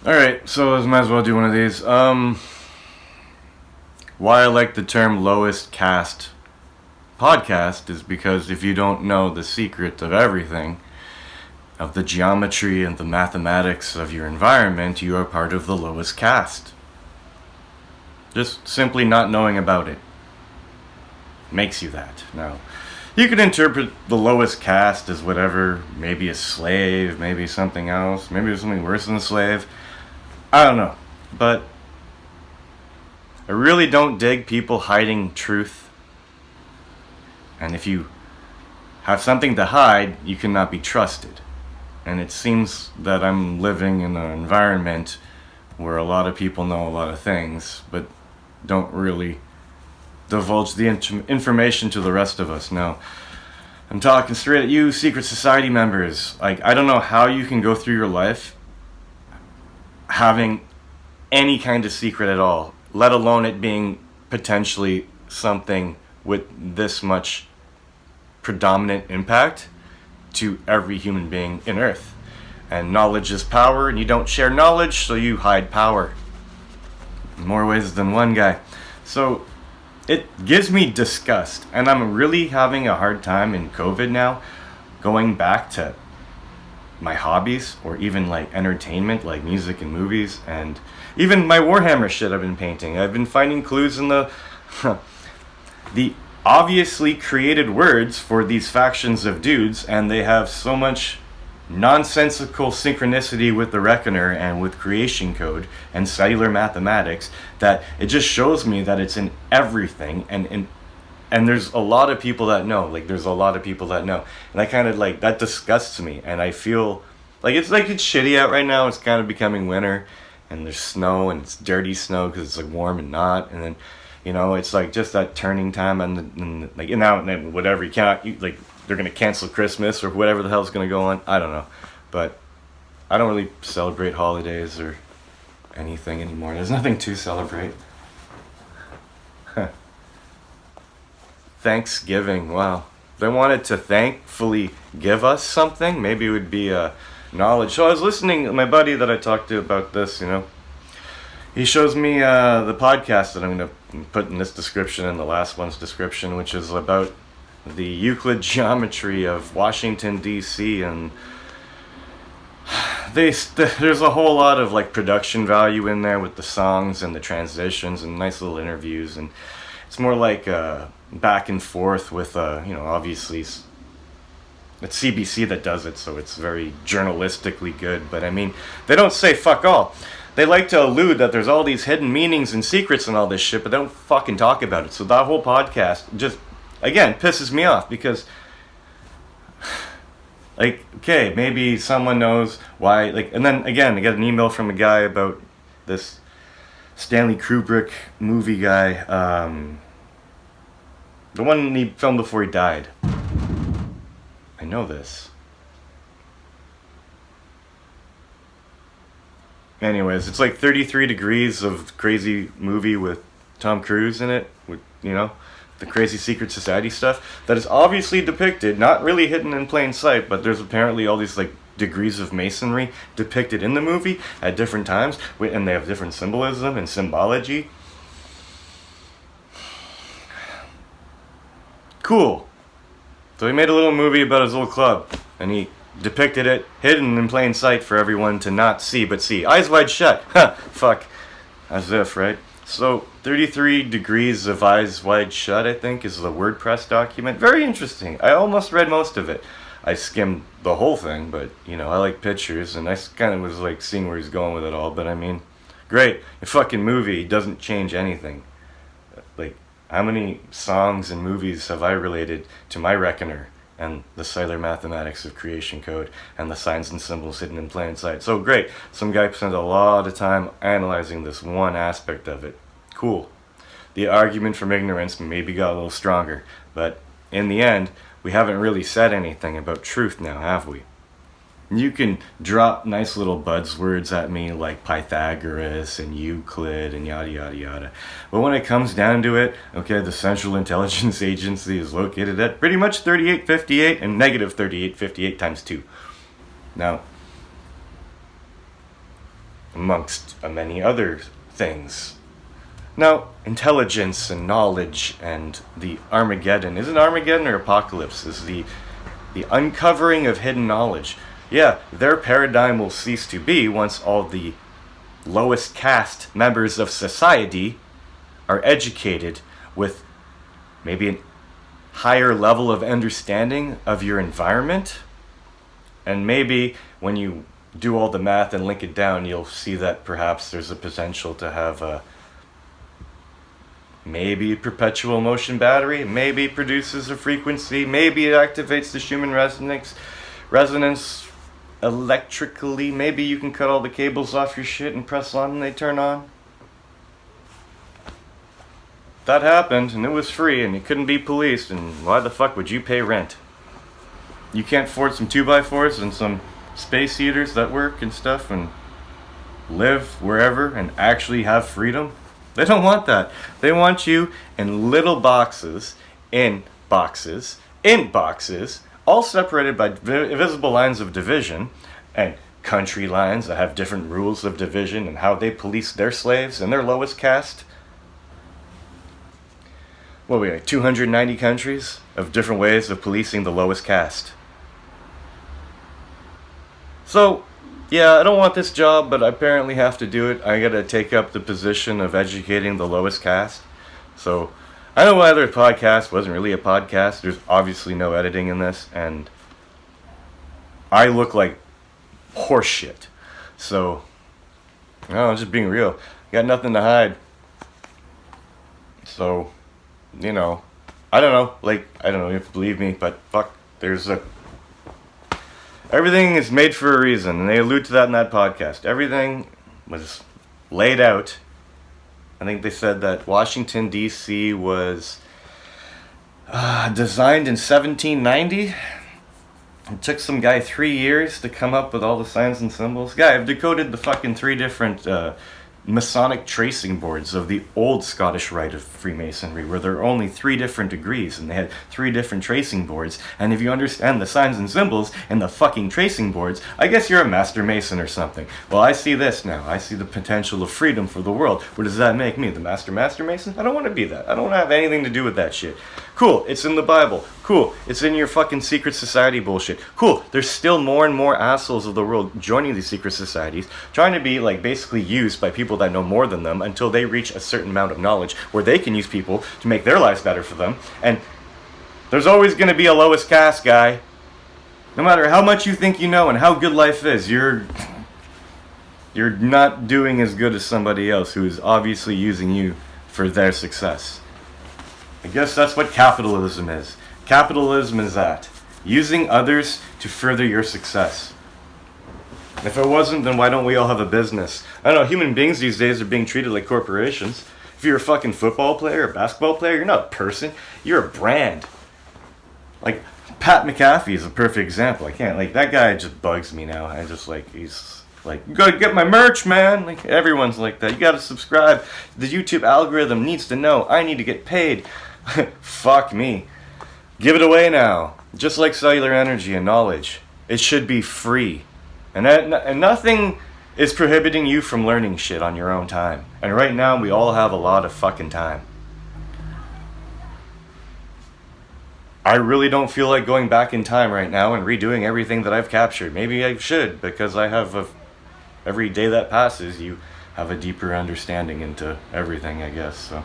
Alright, so I might as well do one of these. Why I like the term lowest caste podcast is because if you don't know the secret of everything, of the geometry and the mathematics of your environment, you are part of the lowest caste. Just simply not knowing about it makes you that. Now, you can interpret the lowest caste as whatever, maybe a slave, maybe something else, maybe there's something worse than a slave. I don't know. But I really don't dig people hiding truth. And if you have something to hide, you cannot be trusted. And it seems that I'm living in an environment where a lot of people know a lot of things, but don't really divulge the information to the rest of us. No. I'm talking straight at you, secret society members. Like, I don't know how you can go through your life having any kind of secret at all, let alone it being potentially something with this much predominant impact to every human being in Earth. And knowledge is power, and you don't share knowledge, so you hide power. In more ways than one guy. So it gives me disgust, and I'm really having a hard time in COVID now going back to my hobbies or even like entertainment, like music and movies, and even my Warhammer shit I've been painting. I've been finding clues in the the obviously created words for these factions of dudes, and they have so much nonsensical synchronicity with the Reckoner and with creation code and cellular mathematics that it just shows me that it's in everything, and there's a lot of people that know. Like, there's a lot of people that know. And I kind of, like, that disgusts me. And I feel it's shitty out right now. It's kind of becoming winter. And there's snow, and it's dirty snow because it's, like, warm and not. And then, it's, like, just that turning time. And like, now and then, whatever. You cannot, like, they're going to cancel Christmas or whatever the hell's going to go on. I don't know. But I don't really celebrate holidays or anything anymore. There's nothing to celebrate. Thanksgiving, wow. If they wanted to thankfully give us something, maybe it would be knowledge. So I was listening to my buddy that I talked to about this, He shows me the podcast that I'm going to put in this description and the last one's description, which is about the Euclid geometry of Washington, D.C. And there's a whole lot of like production value in there with the songs and the transitions and nice little interviews. And it's more like back and forth with, obviously it's CBC that does it, so it's very journalistically good. But I mean, they don't say fuck all. They like to allude that there's all these hidden meanings and secrets and all this shit, but they don't fucking talk about it. So that whole podcast just, again, pisses me off because, like, okay, maybe someone knows why, like, and then again, I got an email from a guy about this Stanley Kubrick movie guy, the one he filmed before he died. I know this. Anyways, it's like 33 Degrees of crazy movie with Tom Cruise in it, with, the crazy secret society stuff that is obviously depicted, not really hidden in plain sight, but there's apparently all these like degrees of masonry depicted in the movie at different times, and they have different symbolism and symbology. Cool. So he made a little movie about his little club, and he depicted it hidden in plain sight for everyone to not see, but see. Eyes wide shut. Ha, fuck. As if, right? So, 33 Degrees of Eyes Wide Shut, I think, is the WordPress document. Very interesting. I almost read most of it. I skimmed the whole thing, but, I like pictures, and I kind of was, like, seeing where he's going with it all. But, I mean, great. A fucking movie doesn't change anything. Like, how many songs and movies have I related to my Reckoner and the cellular mathematics of creation code and the signs and symbols hidden in plain sight? So great. Some guy spent a lot of time analyzing this one aspect of it. Cool. The argument from ignorance maybe got a little stronger, but in the end, we haven't really said anything about truth now, have we? You can drop nice little buzzwords at me like Pythagoras and Euclid and yada yada yada. But when it comes down to it, okay, the Central Intelligence Agency is located at pretty much 3858 and negative 3858 times 2. Now, amongst many other things. Now, intelligence and knowledge and the Armageddon. Is it Armageddon or Apocalypse? Is the uncovering of hidden knowledge. Yeah, their paradigm will cease to be once all the lowest caste members of society are educated with maybe a higher level of understanding of your environment. And maybe when you do all the math and link it down, you'll see that perhaps there's a potential to have a maybe perpetual motion battery, maybe produces a frequency, maybe it activates the Schumann resonance electrically, maybe you can cut all the cables off your shit and press on and they turn on. That happened and it was free and it couldn't be policed, and why the fuck would you pay rent? You can't afford some 2x4s and some space heaters that work and stuff and live wherever and actually have freedom? They don't want that. They want you in little boxes, in boxes, all separated by visible lines of division and country lines that have different rules of division and how they police their slaves and their lowest caste. What we got, 290 countries of different ways of policing the lowest caste. So, yeah, I don't want this job, but I apparently have to do it. I gotta take up the position of educating the lowest caste. So, I know why their podcast wasn't really a podcast. There's obviously no editing in this, and I look like horseshit. So, no, I'm just being real. Got nothing to hide. So, you know, I don't know. Like, I don't know if you believe me, but fuck, everything is made for a reason, and they allude to that in that podcast. Everything was laid out. I think they said that Washington, D.C. was designed in 1790. It took some guy 3 years to come up with all the signs and symbols. Guy, I've decoded the fucking 3 different Masonic tracing boards of the old Scottish Rite of Freemasonry, where there are only 3 different degrees and they had 3 different tracing boards. And if you understand the signs and symbols in the fucking tracing boards, I guess you're a master mason or something. Well, I see this now. I see the potential of freedom for the world. What does that make me? The master mason? I don't want to be that. I don't want to have anything to do with that shit. Cool, it's in the Bible. Cool, it's in your fucking secret society bullshit. Cool, there's still more and more assholes of the world joining these secret societies, trying to be like basically used by people that know more than them until they reach a certain amount of knowledge where they can use people to make their lives better for them. And there's always going to be a lowest caste guy. No matter how much you think you know and how good life is, you're not doing as good as somebody else who is obviously using you for their success. I guess that's what capitalism is. Capitalism is that. Using others to further your success. If it wasn't, then why don't we all have a business? I don't know, human beings these days are being treated like corporations. If you're a fucking football player or basketball player, you're not a person. You're a brand. Like, Pat McAfee is a perfect example. I can't, like, that guy just bugs me now. I just, like, he's like, you gotta get my merch, man. Like, everyone's like that. You gotta subscribe. The YouTube algorithm needs to know. I need to get paid. Fuck me. Give it away now. Just like cellular energy and knowledge. It should be free. And nothing is prohibiting you from learning shit on your own time. And right now, we all have a lot of fucking time. I really don't feel like going back in time right now and redoing everything that I've captured. Maybe I should, because I have every day that passes, you have a deeper understanding into everything, I guess, so.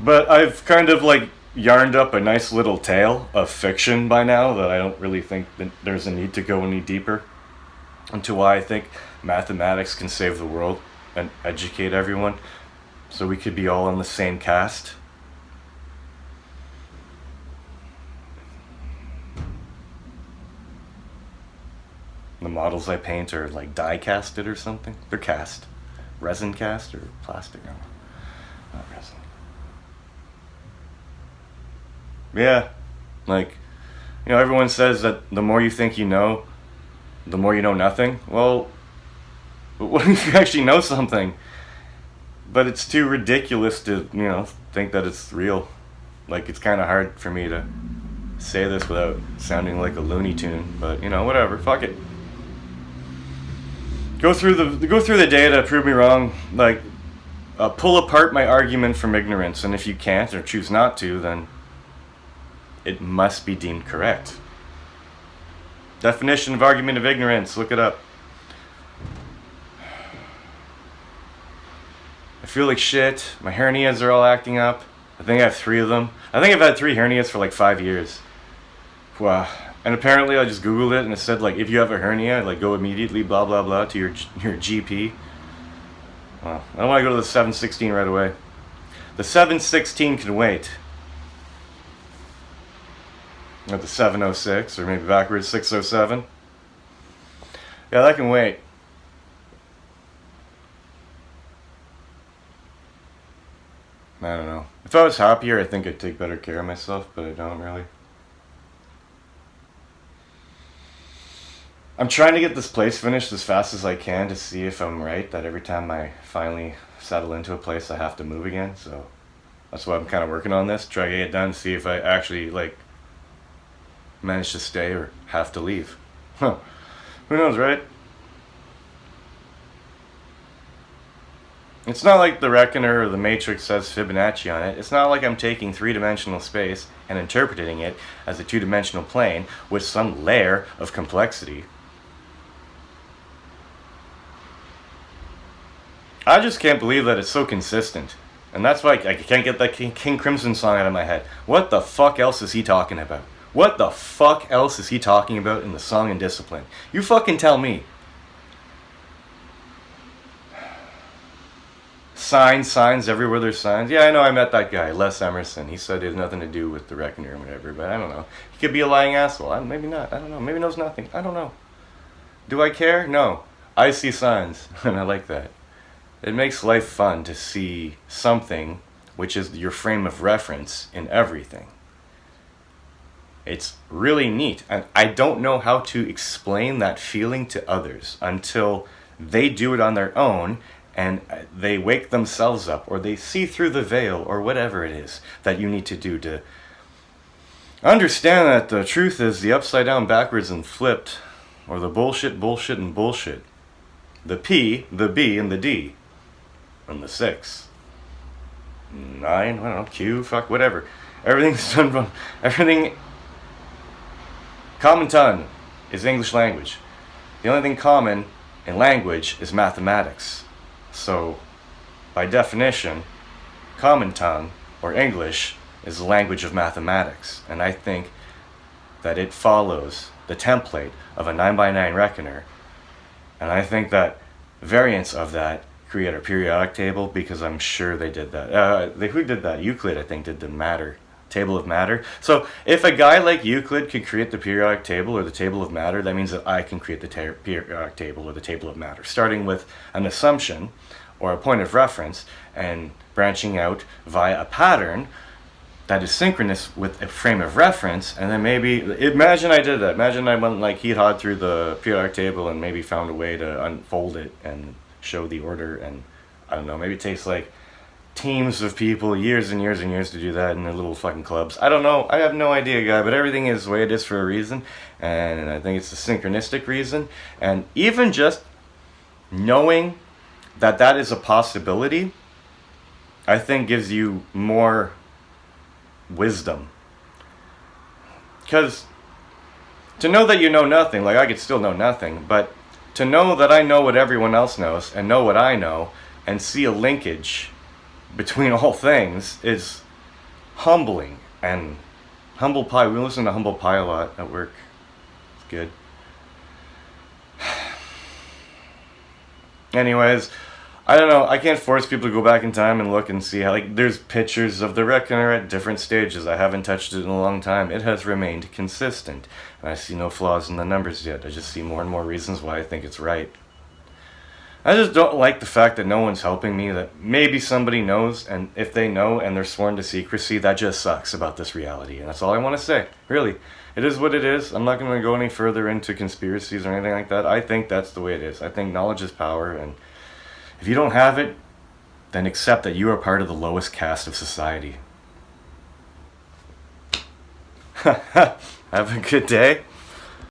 But I've kind of like yarned up a nice little tale of fiction by now that I don't really think that there's a need to go any deeper into why I think mathematics can save the world and educate everyone so we could be all on the same caste. The models I paint are like die casted or something. They're cast. Resin cast or plastic? No, not resin. Yeah, like, you know, everyone says that the more you think you know, the more you know nothing. Well, what if you actually know something? But it's too ridiculous to, you know, think that it's real. Like, it's kind of hard for me to say this without sounding like a Looney Tune. But, you know, whatever, fuck it. Go through the data, prove me wrong. Like, pull apart my argument from ignorance, and if you can't or choose not to, then it must be deemed correct. Definition of argument of ignorance. Look it up. I feel like shit. My hernias are all acting up. I think I have 3 of them. I think I've had 3 hernias for like 5 years. Wow. And apparently I just Googled it and it said, like, if you have a hernia, like, go immediately, blah, blah, blah, to your GP. Well, I don't want to go to the 716 right away. The 716 can wait. Or the 706, or maybe backwards, 607. Yeah, that can wait. I don't know. If I was happier, I think I'd take better care of myself, but I don't really. I'm trying to get this place finished as fast as I can to see if I'm right, that every time I finally settle into a place I have to move again, so that's why I'm kind of working on this, try to get it done, see if I actually, like, manage to stay or have to leave. Huh. Who knows, right? It's not like the Reckoner or the Matrix says Fibonacci on it. It's not like I'm taking 3-dimensional space and interpreting it as a 2-dimensional plane with some layer of complexity. I just can't believe that it's so consistent. And that's why I can't get that King Crimson song out of my head. What the fuck else is he talking about? What the fuck else is he talking about in the song and discipline? You fucking tell me. Signs everywhere there's signs. Yeah, I know, I met that guy, Les Emerson. He said it has nothing to do with the Reckoner or whatever, but I don't know. He could be a lying asshole. Maybe not. I don't know. Maybe knows nothing. I don't know. Do I care? No. I see signs, and I like that. It makes life fun to see something which is your frame of reference in everything. It's really neat, and I don't know how to explain that feeling to others until they do it on their own and they wake themselves up, or they see through the veil, or whatever it is that you need to do to understand that the truth is the upside down, backwards, and flipped, or the bullshit, and bullshit. The P, the B, and the D. And the 6. 9, I don't know, Q, fuck, whatever. Everything's done from, everything. Common tongue is English language. The only thing common in language is mathematics. So, by definition, common tongue, or English, is the language of mathematics. And I think that it follows the template of a 9x9 reckoner. And I think that variants of that create a periodic table, because I'm sure they did that. Who did that? Euclid, I think, did the matter. Table of matter. So if a guy like Euclid could create the periodic table or the table of matter, that means that I can create the periodic table or the table of matter, starting with an assumption or a point of reference and branching out via a pattern that is synchronous with a frame of reference. And then maybe, imagine I did that. Imagine I went like hee-hawed through the periodic table and maybe found a way to unfold it and show the order, and I don't know, maybe it takes like teams of people, years and years and years to do that in their little fucking clubs. I don't know, I have no idea, guy, but everything is the way it is for a reason, and I think it's a synchronistic reason, and even just knowing that that is a possibility, I think gives you more wisdom. Because to know that you know nothing, like I could still know nothing, but to know that I know what everyone else knows and know what I know and see a linkage between all things is humbling. And Humble Pie, we listen to Humble Pie a lot at work. It's good. Anyways, I don't know, I can't force people to go back in time and look and see how, like, there's pictures of the Reckoner at different stages. I haven't touched it in a long time. It has remained consistent. And I see no flaws in the numbers yet. I just see more and more reasons why I think it's right. I just don't like the fact that no one's helping me, that maybe somebody knows, and if they know and they're sworn to secrecy, that just sucks about this reality. And that's all I want to say. Really. It is what it is. I'm not going to go any further into conspiracies or anything like that. I think that's the way it is. I think knowledge is power, and if you don't have it, then accept that you are part of the lowest caste of society. Have a good day.